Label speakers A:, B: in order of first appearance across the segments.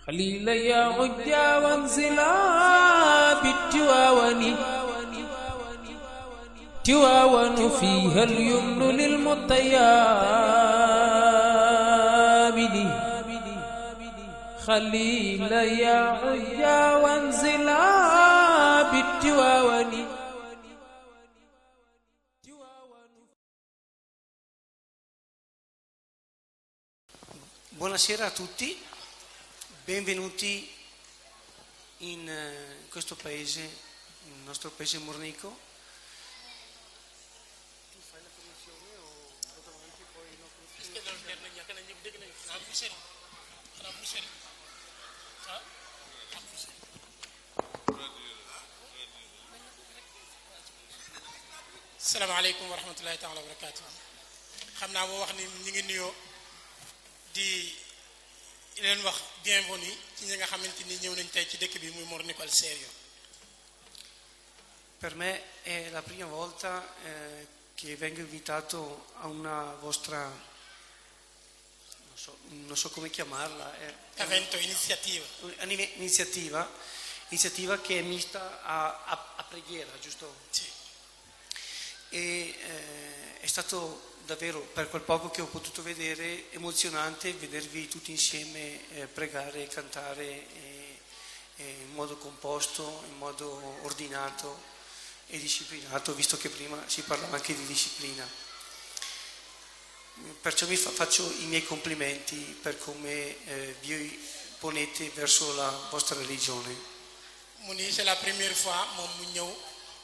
A: خليل يا عجا وانزلا بالتواون تواون فيها اليمن للمطيابد خليل يا عجا وانزلا بالتواون.
B: Buonasera a tutti, benvenuti in questo paese, il nostro paese Mornico. Tu fai la commissione o vado avanti poi no commissione?
C: Assalamu alaikum wa rahmatullahi ta'ala wa barakatuh. Xam naa moo wax ni ñi ngi nuyoo di leen wax bienvenue ci ñi nga xamante ni ñëw nañ tey ci dëkk bi muy Mornico al Serio.
B: Per me è la prima volta che vengo invitato a una vostra, non so come chiamarla,
C: Evento, iniziativa.
B: Iniziativa che è mista a preghiera, giusto?
C: Sì.
B: E è stato davvero, per quel poco che ho potuto vedere, emozionante vedervi tutti insieme pregare e cantare in modo composto, in modo ordinato e disciplinato, visto che prima si parlava anche di disciplina. Perciò faccio i miei complimenti per come vi ponete verso la vostra religione.
C: Mu ni c'est la première fois moom mu ñëw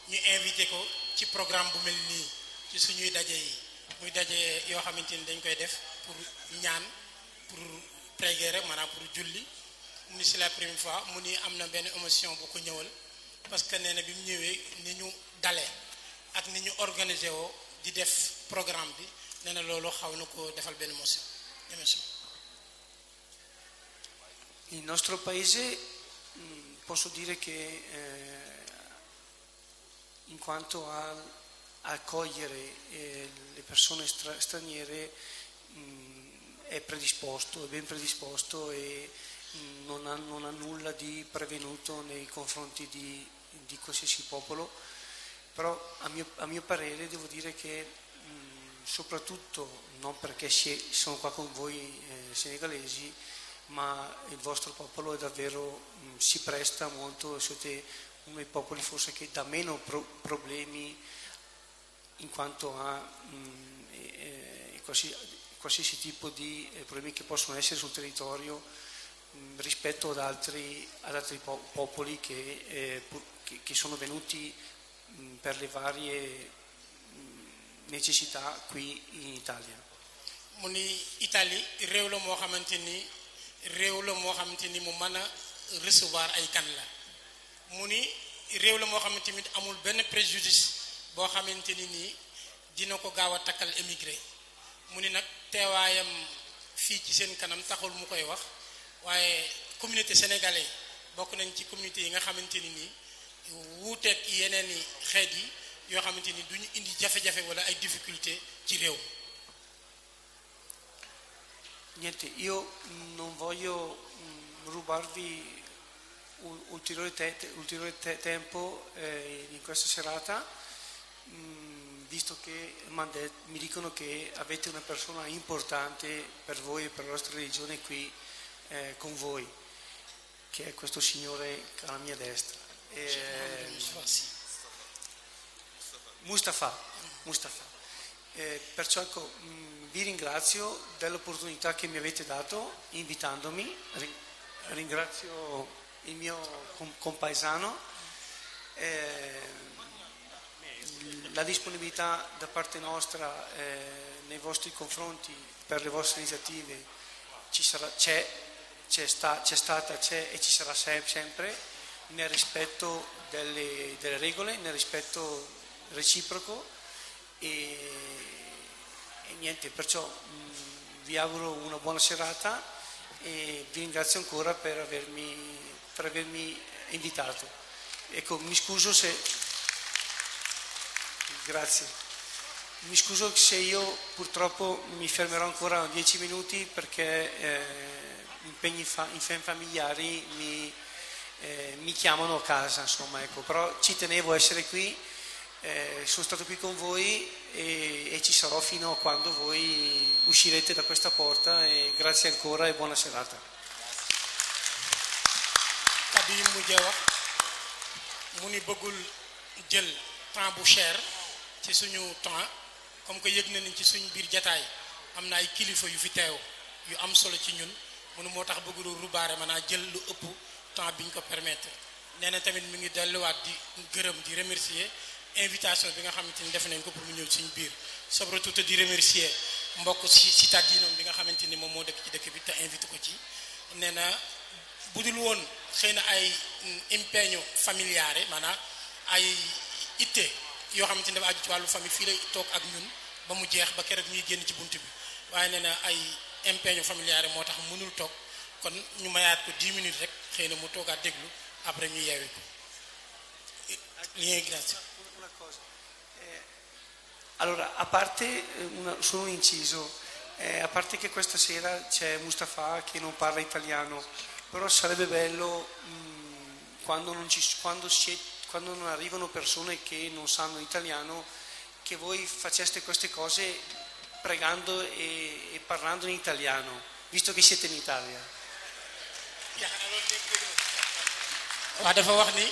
C: ñu invité ko ci programme bu mel nii ci suñuy daje yi muy daje yoo xamante ni dañ koy def pour ñaan pour prier rek maanaam pour julli mu ni c'est la première fois mu ni am na benn émotion bu ko ñëwal parce que nee na bi mu ñëwee ni ñu dalee ak ni ñu organisé woo di def programme bi nee na loolu xaw na ko defal benn émotion.
B: Il nostro paese posso dire che in quanto a accogliere le persone straniere è ben predisposto e non ha nulla di prevenuto nei confronti di qualsiasi popolo, però a mio parere devo dire che soprattutto non perché sono qua con voi senegalesi, ma il vostro popolo è davvero si presta molto, siete uno dei popoli forse che dà meno problemi in quanto a qualsiasi tipo di problemi che possono essere sul territorio rispetto ad altri popoli che sono venuti per le varie necessità qui in Italia.
C: Mu ni Italie réew la moo xamante ni mu mën a recevoir ay gan la mu ni réew la moo xamante ni amul benn préjudice boo xamante ni nii dina ko gaaw a takkal émigré mu ni nag teewaayam fii ci seen kanam taxul mu koy wax waaye communauté sénégalais bokk nañ ci communauté yi nga xamante ni nii wuuteeg yeneen i xeet yi yoo xamante ni duñu indi jafe-jafe wala ay difficulté ci réew.
B: Niente, io non voglio rubarvi ulteriore tempo in questa serata, visto che mi dicono che avete una persona importante per voi e per la vostra religione qui con voi, che è questo signore alla mia destra. Mustafa. Perciò ecco, vi ringrazio dell'opportunità che mi avete dato invitandomi, ringrazio il mio compaesano, la disponibilità da parte nostra nei vostri confronti per le vostre iniziative c'è stata e ci sarà sempre nel rispetto delle regole, nel rispetto reciproco e niente, perciò vi auguro una buona serata e vi ringrazio ancora per avermi invitato. Ecco, mi scuso se io purtroppo mi fermerò ancora 10 minuti perché impegni familiari mi chiamano a casa, insomma, ecco. Però ci tenevo a essere qui, sono stato qui con voi e ci sarò fino a quando voi uscirete da questa porta, e grazie ancora e buona serata.
C: kaddu yi mujjee wax mu ni bëggul jël temps bu cher ci suñu temps, comme que yëg nañ ci suñu biir jataay am na ay kilifa yu fi teew yu am solo ci ñun mënu moo tax bëggul rubaare mën naa jël lu ëpp temps biñ ko permettre. nee na tamit mi ngi delluwaat di gërëm di remercier invitation bi nga xamante ni def nañ ko pour mu ñëw suñu biir, surtout di remercier mbokk ci cittadino bi nga xamante ni moom moo dëkk ci dëkk bi te invité ko ci. nee na budul woon xëy na ay impegno familiare, maanaam ay itte yoo xamante ni dafa aju ci wàllu famille fii lay toog ak ñun ba mu jeex ba keroog ñuy génn ci bunt bi, waaye nee na ay impegno familiare moo tax mënul toog, kon ñu mayaat ko 10 minutes rek xëy na mu toogaat déglu après ñu yeewi ko.
B: Una cosa. Allora, a parte solo un inciso, a parte che questa sera c'è Mustafa che non parla italiano, però sarebbe bello quando non arrivano persone che non sanno italiano, che voi faceste queste cose pregando e parlando in italiano, visto che siete in Italia.
C: waaw dafa wax ni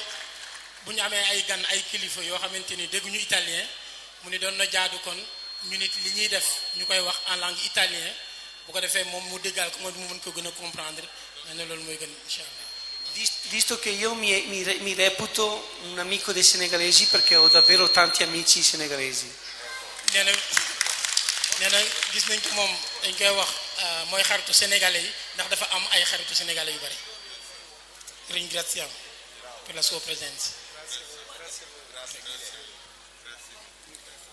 C: bu ñu amee ay gan ay kilifa yoo xamante ni dégguñu italien, mu ni doon na jaadu kon ñu nit li ñuy def ñu koy wax en langue italien, bu ko defee moom mu déggal ko mooy mu mën ko gën a comprendre. nee na loolu mooy gën incha allah.
B: Visto che io mi reputo un amico dei senegalesi, perché ho davvero tanti amici senegalesi.
C: nee na gis nañ ko moom dañ koy wax mooy xaritu sénégalais yi ndax dafa am ay xaritu sénégalais yu bari. Ringraziamo per la sua presenza.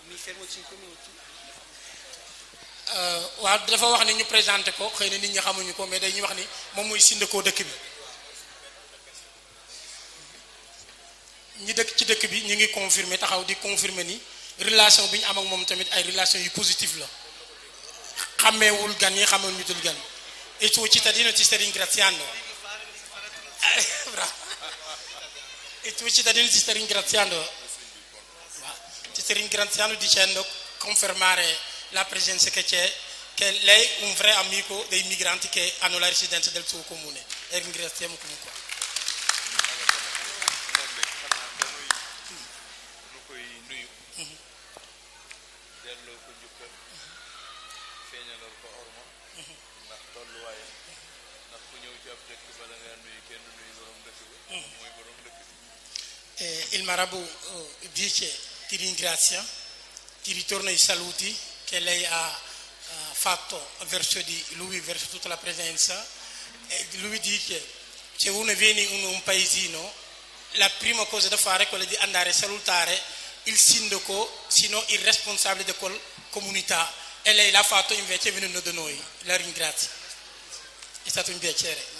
B: Mi fermo 5 minuti.
C: waaw dafa wax ni ñu présenté ko, xëy na nit ñi xamuñu ko, mais dañuy wax ni moom mooy sindikoo dëkk bi. ñi dëkk ci dëkk bi ñu ngi confirmer taxaw di confirmer ni relation bi ñu am ak moom tamit ay relation yu positive la, xàmmeewul gan yi xamul ñu dul gan. E tuo cittadino ti sta ringraziando. Bravo. Il tuo cittadino ti sta ringraziando. Ti sta ringraziando dicendo, confermare la presenza che c'è, che lei è un vero amico dei migranti che hanno la residenza del suo comune, e ringraziamo comunque. Il Marabout dice ti ringrazia, ti ritorna i saluti che lei ha fatto verso di lui, verso tutta la presenza, e lui dice se uno viene in un paesino la prima cosa da fare è quella di andare a salutare il sindaco, sino il responsabile di quella comunità, e lei l'ha fatto invece venendo da noi. La ringrazio, è stato un piacere.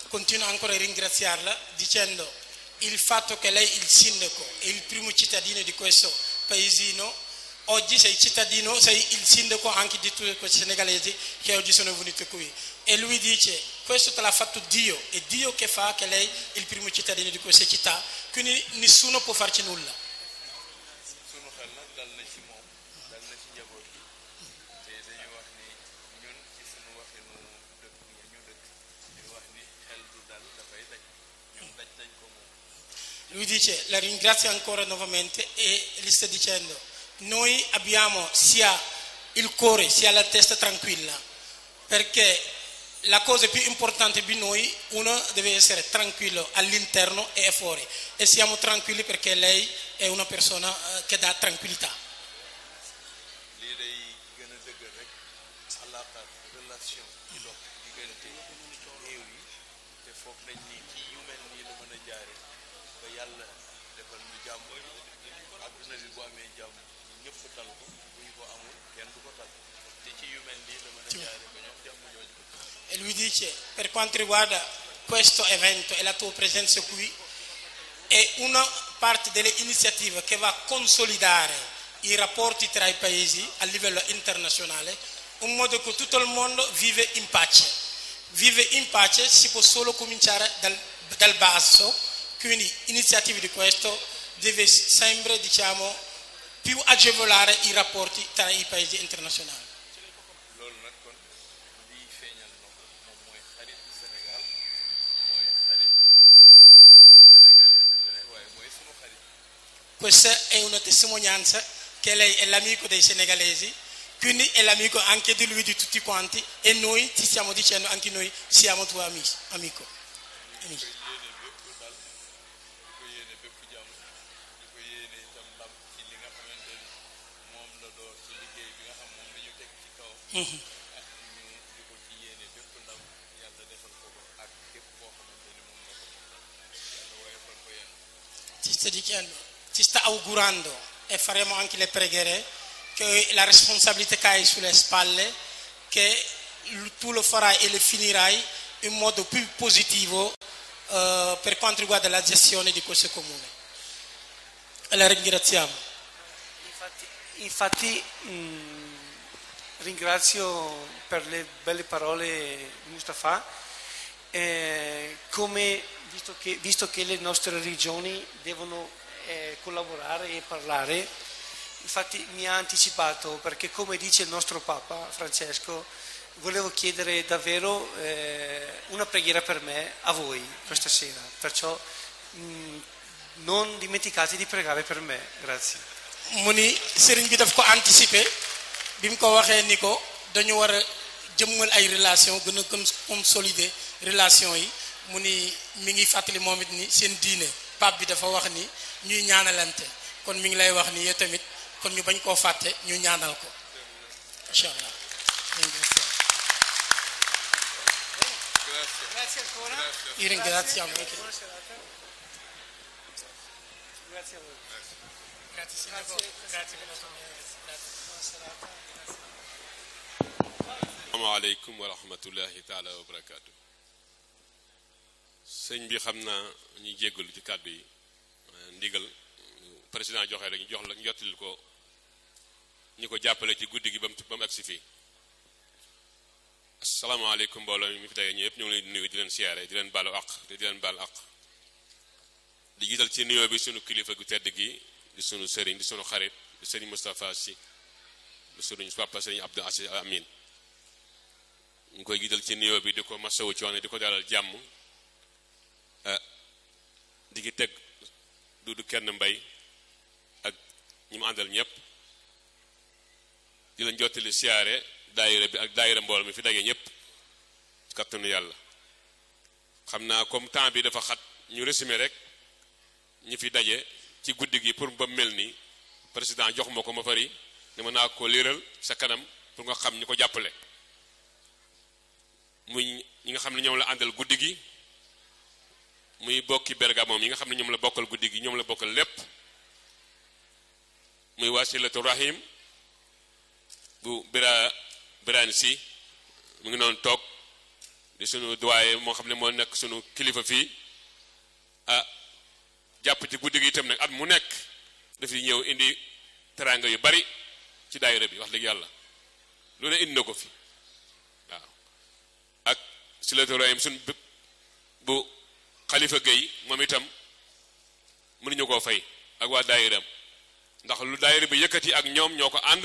C: Continuo ancora a ringraziarla dicendo il fatto che lei è il sindaco e il primo cittadino di questo paesino, oggi sei cittadino, sei il sindaco anche di tutti questi senegalesi che oggi sono venuti qui, e lui dice questo te l'ha fatto Dio, è Dio che fa che lei è il primo cittadino di questa città, quindi nessuno può farci nulla. Lui dice, la ringrazio ancora nuovamente e gli sta dicendo, noi abbiamo sia il cuore sia la testa tranquilla, perché la cosa più importante per noi, uno deve essere tranquillo all'interno e fuori, e siamo tranquilli perché lei è una persona che dà tranquillità.
D: ñëpp tal ko bu ñu ko amul kenn du ko tal te ci yu mel nii la mën a jaare ba ñoom jàmm jooju.
C: E lui dice, per quanto riguarda questo evento e la tua presenza qui, è una parte delle iniziative che va a consolidare i rapporti tra i paesi a livello internazionale, un modo che tutto il mondo vive in pace. Vive in pace si può solo cominciare dal basso, quindi iniziative di questo deve sempre, diciamo, più agevolare i rapporti tra i paesi internazionali.
D: loolu nag kon lii feeñal na ko moom mooy xaritu Sénégal mooy xaritu sénégalais waaye mooy sunu xarit.
C: Questa è una testimonianza che lei è l'amico dei senegalesi, quindi è l'amico anche di lui, di tutti quanti, e noi ti stiamo dicendo anche noi siamo tuo amico. Amici. Ti sto dicendo, ti sta augurando, e faremo anche le preghiere, che la responsabilità cade sulle spalle, che tu lo farai e lo finirai in modo più positivo per quanto riguarda la gestione di questo comune. E la ringraziamo.
B: Infatti ringrazio per le belle parole Mustafa, come visto che le nostre regioni devono collaborare e parlare, infatti mi ha anticipato, perché come dice il nostro Papa Francesco, volevo chiedere davvero una preghiera per me a voi questa sera, perciò non dimenticate di pregare per me. Grazie.
C: mu ni sëriñ bi daf ko anticiper bi mu ko waxee ni ko dañu war a jëmmal ay relation gën a consolider relation yi mu ni mi ngi fàttali moom it ni seen diine pape bi dafa wax ni ñuy ñaanalante kon mi ngi lay wax ni yow tamit kon ñu bañ koo fàtte ñu ñaanal ko incha allah.
B: Grazie ancora.
C: Io ringraziamo.
B: Grazie a voi.
C: Grazie Sindaco. Grazie per la tua
E: asalaamaaleykum wa rahmatullahi taala wa barakaatu. sëñ bi xam naa ñuy jéggalu ci kàddu yi ndigal président joxe rek ñu jox la njottil ko ñi ko jàppale ci guddi gi ba mu agsi fii. asalaamaaleykum mbooloo mi fi tege ñëpp ñu ngi leen di nuyu di leen siyaare di leen baalu àq te di leen baal àq di gisal ci nuyoo bi sunu kilifa gu tedd gi di sunu sëriñ di sunu xarit di sëriñ Moustapha Sy di sunu papa sëriñ Abdou Aziz Amin ñu koy gisal ci nuyoo bi di ko masawu coono di ko dalal jàmm di ki teg du kenn mbay ak ñi mu àndal ñëpp di leen jottali siyaare daayira bi ak daayira mbooloo mi fi daje ñëpp kattanu yàlla xam naa comme temps bi dafa xat ñu résumé rek ñi fi daje ci guddi gi pour ba mel ni président jox ma ko ma fari ne ma naa ko liiral sa kanam pour nga xam ñi ko jàppale muy ñi nga xam ne ñoom la àndal guddi gi muy bokki Bergamo yi nga xam ne ñoom la bokkal guddi gi ñoom la bokkal lépp muy wasilatu rahim bu Birane Sy mu ngi noonu toog di sunu doyen moo xam ne moo nekk sunu kilifa fii jàpp ci guddi gi itam nag at mu nekk dafay ñëw indi teraanga yu bari ci daayira bi wax dëgg yàlla lu ne indi na ko fi waaw ak silatu rahim sunu bu Xalifa Gueye moom itam mënuñu koo fay ak waa daayiram ndax lu daayira bi yëkkati ak ñoom ñoo ko ànd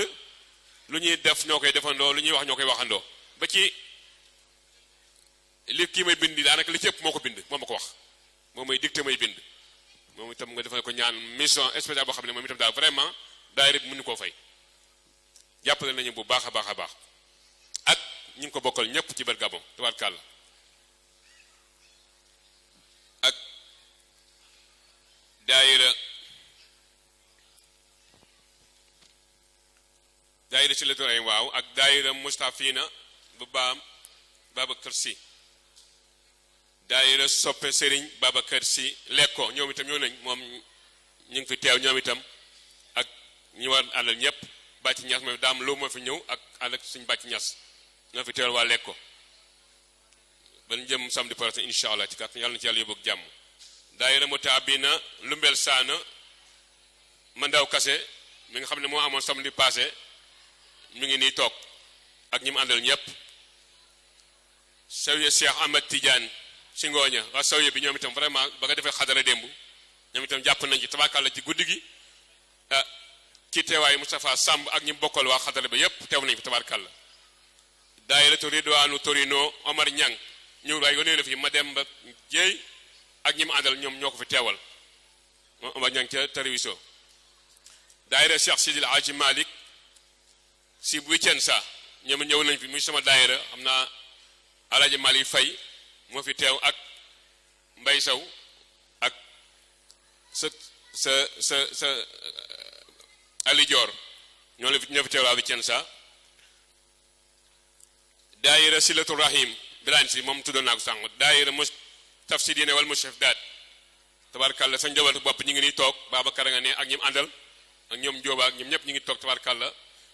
E: lu ñuy def ñoo koy defandoo lu ñuy wax ñoo koy waxandoo ba ci li kii may bind daanaka li ci ëpp moo ko bind moo ma ko wax moom may dicté may bind moom itam nga defal ko ñaan mission spéciale boo xam ne moom itam daal vraiment daayira bi mënuñu koo fay jàppale nañu bu baax a baax a baax ak ñu ngi ko bokkal ñëpp ci Bergamo tubaarkàlla ak daayira ci letoray waaw ak daayira Mustafina bu Babacar Sy daayira soppe Serigne Babacar Sy lekko ñoom itam ñoo nañ moom ñu ngi fi teew ñoom itam ak ñi war àndal ñëpp bàcc ñas mooy daam loo moo fi ñëw ak ànd ak suñ bàcc ñas ñoo fi teewal waa Lekko ban jëm samedi prochain incha allah ci kàttan yàlla na ci yàlla yóbbu ak jàmm. daayira Mutaabina Lumbel Saana Mandaw Kase mi nga xam ne moo amoon samedi passé mi ngi nii toog ak ñi mu àndal ñëpp. Sawiya Cheikh Ahmed Tidiane si ngooña waa Sawiya bi ñoom itam vraiment ba nga defee xadara démb ñoom itam jàpp nañ ci tabaakàlla ci guddi gi ci teewaayu Moustapha Samb ak ñi bokkal waa xadara ba yépp teew nañ fi tabaakàlla. daayiratu Ridwaanu Torino Omar Ñang ñëw waaye yónnee na fi ma dem ba jéey ak ñi mu àndal ñoom ñoo ko fi teewal moom Omar Ñang ca Tariwiso. daayira Cheikh Sidil Hadji Malick si bu Vicenza ñoom ñëw nañ fi muy sama daayira xam naa Alaaji Malick Fay moo fi teew ak Mbay Saw ak sa Ali Dior ñoo fi teew waa Vicenza. daayira Silatu Rahim bilaan si moom tuddoon naa ko sànq daayira Mustafsidina wal Mustafdaat tabarkàlla sa njabootu bopp ñu ngi nii toog Babacar nga ne ak ñim àndal ak ñoom Jóoba ak ñoom ñëpp ñu ngi toog tabarkàlla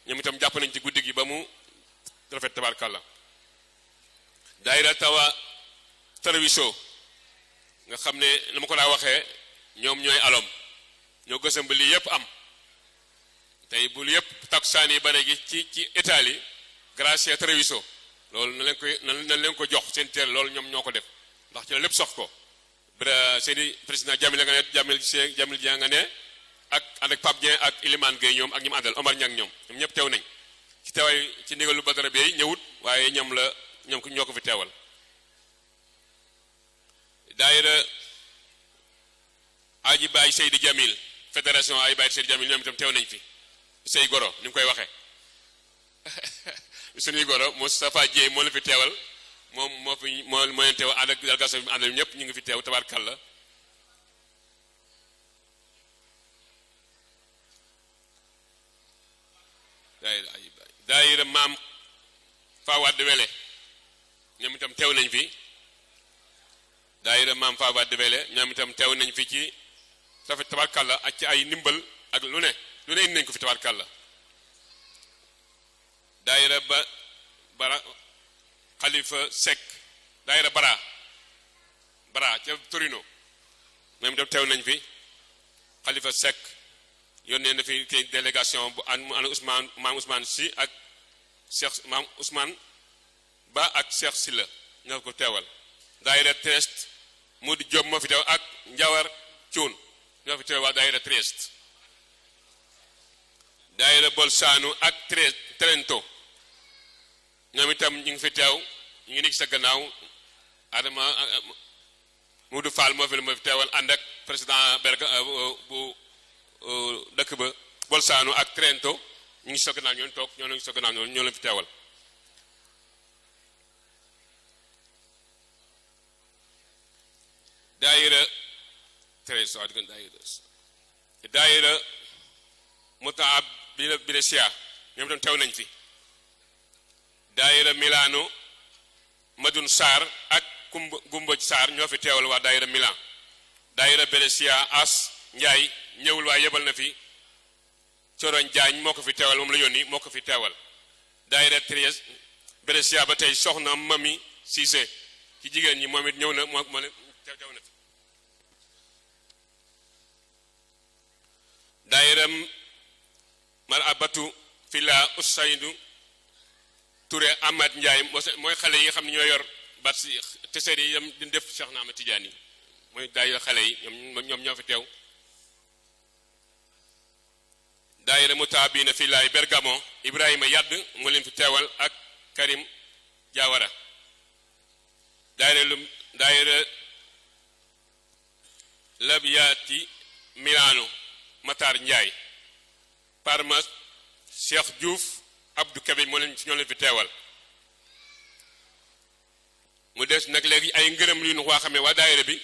E: ñoom itam jàpp nañ ci guddi gi ba mu rafet tabarkàlla. daayira Tawa Tarawiso nga xam ne la ma ko daa waxee ñoom ñooy alom ñoo gësam ba lii yëpp am tey bu yëpp takkusaan yi bare gi ci Italie grâce à Tarawiso loolu na leen ko jox seen teel loolu ñoom ñoo ko def ndax ci la lépp sox ko seeni président Jamil nga ne Jamil Dia nga ne ak ànd ak Pape Dieng ak Ilimane Gueye ñoom ak ñi mu àndal Omar Niang ñoom ñëpp teew nañ ci teewaay ci ndigalu Badara Bey ñëwut waaye ñoom ñoo ko fi teewal. daayira Aji Baay Seydi Jamil fédération Aji Baay Seydi Jamil ñoom itam teew nañ fi Sey Goro ni mu koy waxee suñuy goro Moustapha Dieye moo la fi teewal moom moo leen teewal ànd ak délégation bi àndal ñëpp ñu ngi fi teew tabaarkalla. daayira maam Fawade Wele ñoom itam teew nañ fi daayira maam Fawade Wele ñoom itam teew nañ fi ci safi tabaarkalla ak ci ay ndimbal ak lu ne indi nañ ko fi tabaarkalla. daayira bara Khalifa Seck daayira bara ca Torino même dem teew nañ fi Khalifa Seck yónnee na fi kay délégation bu an maam Ousmane si ak Cheikh maam Ousmane Ba ak Cheikh Silla ñoo ko teewal. daayira Trieste Modou Diop moo fi teew ak Njawar Cuun ñoo fi teew waa daayira Trieste. daayira Bolsano ak Trento ñoom itam ñu ngi fi teew ñu ngi nekk sa gannaaw Adama Moudou Fall moo fi teewal ànd ak président Berga bu dëkk ba Bolsano ak Trento ñu ngi sa gannaaw ñoo toog ñoo ngi sa gannaaw ñoo leen fi teewal. daayira daayira Mutaab Brescia ñoom itam teew nañ fi. daayira Milano Madun Sarr ak Gumboj Sarr ñoo fi teewal waa daayira Milan. daayira Brescia As Njaay ñëwul waaye yebal na fi Coroñ Jaañ moo ko fi teewal moom la yónni moo ko fi teewal. daayira Trieste Brescia ba tey soxna Mami Cissé ci jigéen ñi moom it ñëw na moo teew na fi. daayira mar abatu fila Ousseynou Touré Ahmad Ndiaye mooy xale yi nga xam ne ñoo yor bat si te seet yi yam di def Cheikh Ahmed Tidiane yi mooy daayira xale yi ñoom ñoo fi teew. daayira Mutaabina filaay Bergamo Ibrahima Yadd moo leen fi teewal ak Karim Diawara. daayira Labiati Milano Matar Ndiaye. Parma Cheikh Diouf Abdou Kébé ñoo leen fi teewal. mu des nag léegi ay ngërëm yu ñu waa xamee waa daayira bi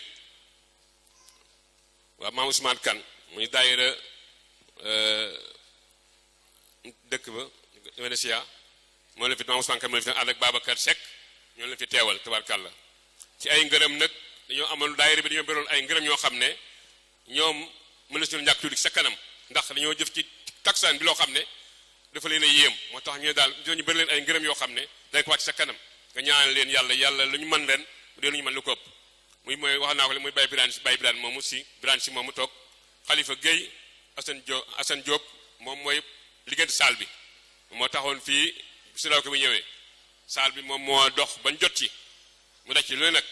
E: waa maam Ousmane Kane muy daayira dëkk ba Venetia moo leen fi maam Ousmane Kane moo leen fi ànd ak Babacar Seck ñoo leen fi teewal tabarkàlla. ci ay ngërëm nag dañoo amal daayira bi dañoo beroon ay ngërëm ñoo xam ne ñoom mën na suñu ñàkk tuuti sa kanam ndax dañoo jëf ci taksaan bi loo xam ne dafa leen a yéem moo tax ñu daal ñu bëri leen ay ngërëm yoo xam ne dañ ko wàcc sa kanam nga ñaanal leen yàlla lu ñu mën leen bu dee lu ñu mën lu ko ëpp muy mooy wax naa ko le muy Baye Birane moomu si moomu toog Khalifa Gueye Assane Diop moom mooy liggéeyante saal bi moo taxoon fii si law ko bi ñëwee saal bi moom moo dox bañ jot ci mu daj ci lu nag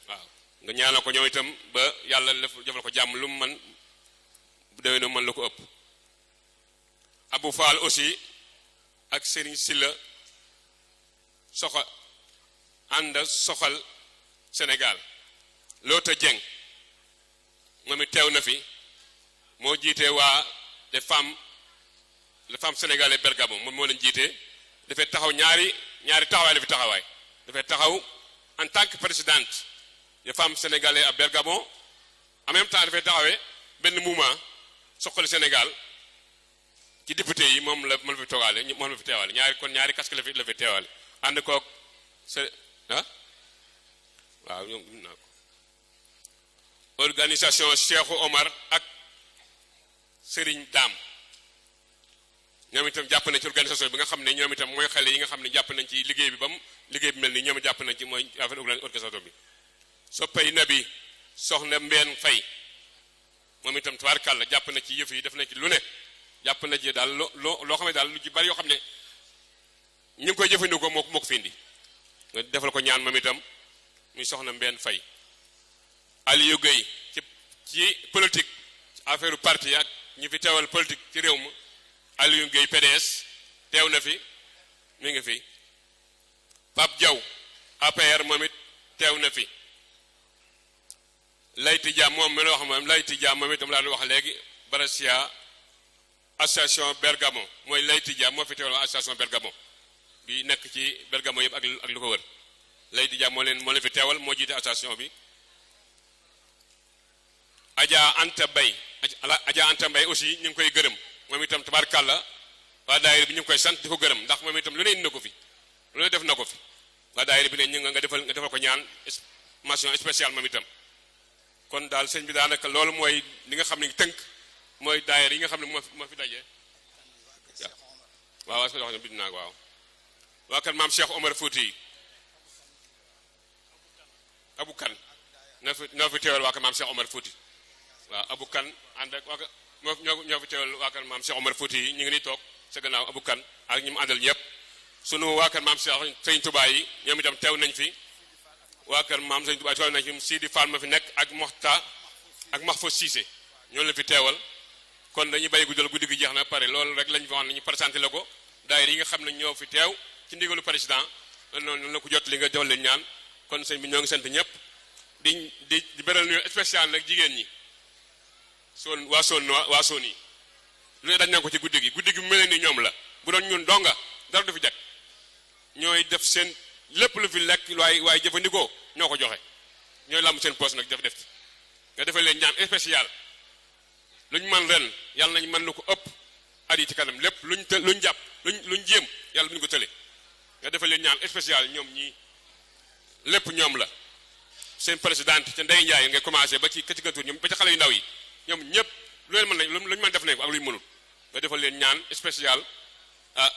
E: waaw nga ñaanal ko ñoom itam ba yàlla defal ko jàmm lu mu man bu déwee no mën la ko ëpp Abou Fall aussi ak Serigne Silla soxal Sénégal Loota Dieng moom it teew na fi moo jiite waa les femmes sénégalais Bergamo moom moo leen jiite dafay taxaw ñaari taxawaay la fi taxawaay dafay taxaw en tant que présidente des femmes sénégalais à Bergamo en même temps dafay taxawee benn mouvement soxal Sénégal ci député yi moom la fi toogaale moom la fi teewaale ñaari casque la fi teewaale ànd koog waaw ñoom naa ko organisation Cheikhou Omar ak Serigne Dame ñoom itam jàpp nañ ci organisation bi nga xam ne ñoom itam mooy xale yi nga xam ne jàpp nañ ci liggéey bi mel ni ñoom jàpp nañ ci mooy affaire organisation bi soppay nabi soxna Mbeen Fay moom itam tubaarkàlla jàpp na ci yëf yi def na ci lu ne jàpp na ci daal loo xam ne daal lu ci bari yoo xam ne ñu ngi koy jëfandikoo moo ko fi indi nga defal ko ñaan moom itam muy soxna Mbeen Fay Aliou Gueye ci politique affaire parti ak ñi fi teewal politique ci réew mi Aliou Gueye PDS teew na fi mi ngi fi Pape Diaw APR moom it teew na fi Layti Dia moom mi la wax moom Layti Dia moom itam laa wax léegi Brescia association Bergamo mooy Layti Dia moo fi teewal association Bergamo bi nekk ci Bergamo yëpp ak lu ko wër Layti Dia moo leen fi teewal moo jiite association bi Adja Anta Mbaye aussi ñu ngi koy gërëm moom itam tabarkàlla waa daayira bi ñu ngi koy sant di ko gërëm ndax moom itam lu ne indi na ko fi lu ne def na ko fi waa daayira bi ne ñu nga defal ko ñaan mention spéciale moom itam kon daal sëñ bi daanaka loolu mooy li nga xam ne tënk mooy daayira yi nga xam ne moo fi daje waaw wax na bind naa ko waaw waa kan maam Cheikh Omar Fouti Abou Kan ñoo fi teewal waa kan maam Cheikh Omar Fouti waaw Abou Kan ànd ak ñoo fi teewal waa kan maam Cheikh Omar Fouti yi ñu ngi nii toog sa gannaaw Abou Kan ak ñi mu àndal ñëpp sunu waa kan maam Cheikh Sëñ Touba yi ñoom itam teew nañ fi waa kan maam Sëñ Touba teew nañ fi Sidi Fall ma fi nekk ak Moxta ak Mahfouz Cissé ñoo la fi teewal kon dañuy bàyyi guddi gi jeex na pare loolu rek lañ fi wax ne ñu présenté la ko daayira yi nga xam ne ñoo fi teew ci ndigalu président noonu la ko jot li nga jox leen ñaan kon sëñ bi ñoo ngi sant ñëpp di beral nuyu spécial nag jigéen ñi waa soon yi lu ne dañ na ko ci guddi gi mu mel ni ñoom la bu doon ñun donga dara du fi jag ñooy def seen lépp lu fi lekk waaye jëfandikoo ñoo ko joxe ñooy làmb seen poste nag def ci nga defal leen ñaan spécial luñ man ren yàlla nañ mën lu ko ëpp at yi ci kanam lépp luñ jàpp luñ jéem yàlla bu ñu ko tële nga defal leen ñaan spécial ñoom ñii lépp ñoom la seen présidente ca Ndeye Ndiaye nga commencé ba ci gëntur ñoom ba ci xale yu ndaw yi ñoom ñëpp lu leen mën nañ luñ mën def nañ ko ak luñ mënul nga defal leen ñaan spécial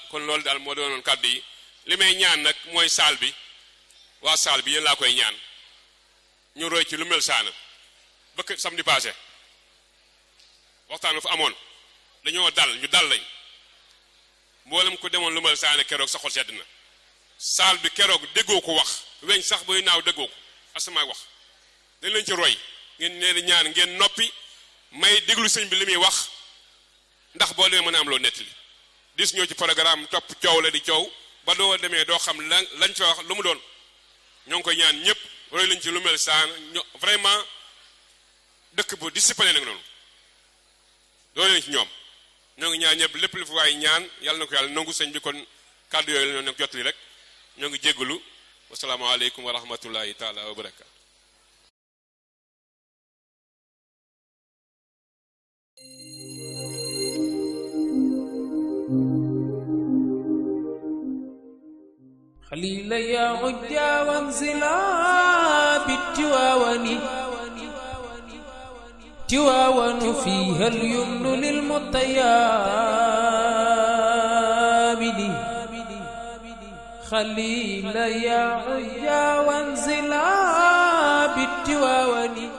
E: kon loolu daal moo doonoon kàddu yi li may ñaan nag mooy saal bi waa saal bi yéen laa koy ñaan ñu roy ci lu mel saana bëkk samedi passé waxtaan fa amoon dañoo ñu dal lañ mboolem ko demoon lu mel saana keroog sa xol sedd na saal bi keroog déggoo ko wax weñ sax bay naaw déggoo ko asamaay wax dañ leen ci roy ngeen nee ñaan ngeen noppi may déglu sëñ bi li muy wax ndax boo demee mën a am loo nettali dis ñoo ci programme topp coow la di coow ba doo demee doo xam lañ fa wax lu mu doon ñoo ngi koy ñaan ñëpp roy lañ ci lu mel saan vraiment dëkk bu discipliné nag noonu doo leen ci ñoom ñoo ngi ñaan ñëpp lépp lu fi waay ñaan yàlla na ko yàlla nangu sëñ bi kon kàddu yooyu la ñoo nekk jottali rek ñoo ngi jéggalu wasalaamaaleykum wa rahmatullahi taala wa barakaatu
A: خليل يا عجا وانزلا بالتواون تواون فيها اليمن للمطيار خليل يا عجا وانزلا بالتواوني